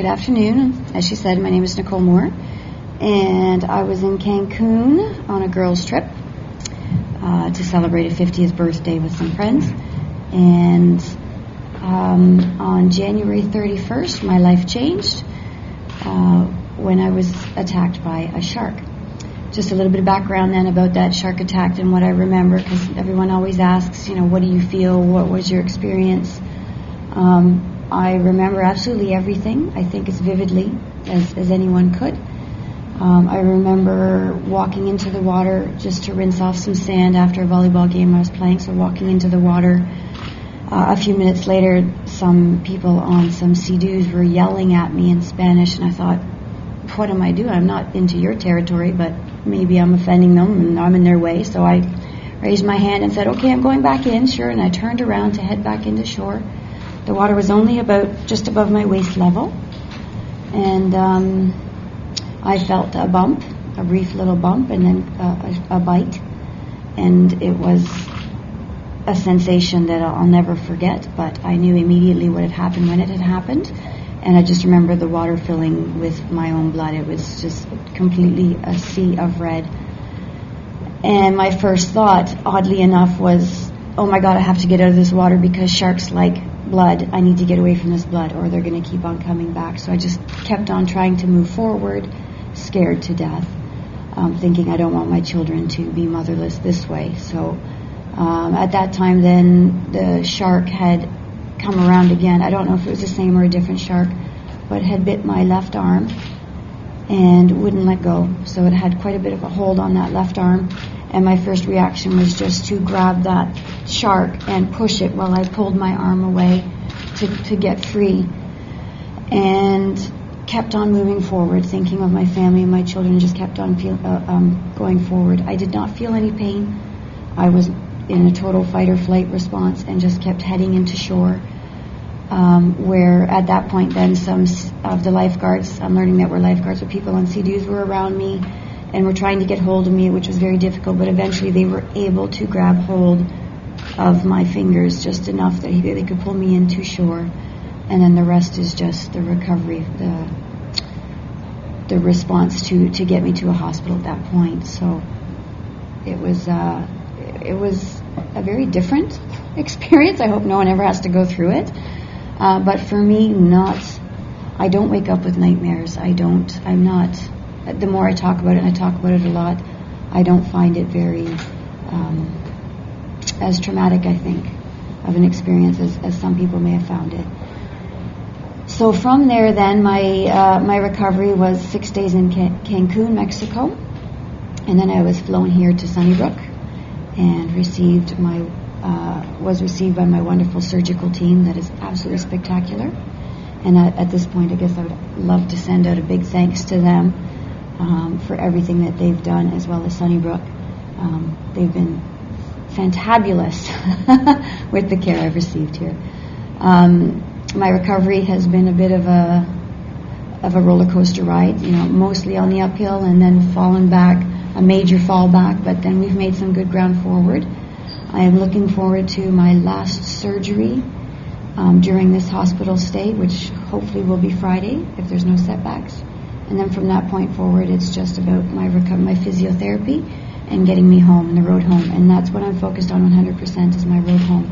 Good afternoon. As she said, my name is Nicole Moore, and I was in Cancun on a girls' trip to celebrate a 50th birthday with some friends. And on January 31st, my life changed when I was attacked by a shark. Just a little bit of background then about that shark attack and what I remember, because everyone always asks, what do you feel? What was your experience? I remember absolutely everything, I think as vividly as anyone could. I remember walking into the water just to rinse off some sand after a volleyball game I was playing. So walking into the water, a few minutes later, some people on some Sea-Doos were yelling at me in Spanish, and I thought, what am I doing? I'm not into your territory, but maybe I'm offending them and I'm in their way. So I raised my hand and said, okay, I'm going back in, sure. And I turned around to head back into shore. The water was only about just above my waist level, and I felt a bump, a brief little bump, and then a bite, and it was a sensation that I'll never forget, but I knew immediately what had happened when it had happened, and I just remember the water filling with my own blood. It was just completely a sea of red, and my first thought, oddly enough, was, oh my God, I have to get out of this water because sharks like blood. I need to get away from this blood or they're going to keep on coming back. So I just kept on trying to move forward, scared to death, thinking I don't want my children to be motherless this way. So at that time then the shark had come around again. I don't know if it was the same or a different shark, but had bit my left arm and wouldn't let go. So it had quite a bit of a hold on that left arm. And my first reaction was just to grab that shark and push it while I pulled my arm away to get free. And kept on moving forward, thinking of my family and my children, and just kept on going forward. I did not feel any pain. I was in a total fight or flight response and just kept heading into shore, where at that point then some of the lifeguards, I'm learning that were lifeguards, but people on Sea-Doos were around me and were trying to get hold of me, which was very difficult, but eventually they were able to grab hold of my fingers just enough that they could pull me into shore, and then the rest is just the recovery, the response to get me to a hospital at that point. So it was a very different experience. I hope no one ever has to go through it, but for me, I don't wake up with nightmares. I'm not. The more I talk about it, and I talk about it a lot, I don't find it very as traumatic, I think, of an experience as some people may have found it. So from there then, my recovery was 6 days in Cancun, Mexico, and then I was flown here to Sunnybrook and was received by my wonderful surgical team that is absolutely spectacular. And at this point, I guess I would love to send out a big thanks to them for everything that they've done, as well as Sunnybrook. They've been fantabulous with the care I've received here. My recovery has been a bit of a roller coaster ride, mostly on the uphill and then fallen back, a major fall back, but then we've made some good ground forward. I am looking forward to my last surgery during this hospital stay, which hopefully will be Friday if there's no setbacks. And then from that point forward, it's just about my physiotherapy and getting me home and the road home. And that's what I'm focused on 100% is my road home.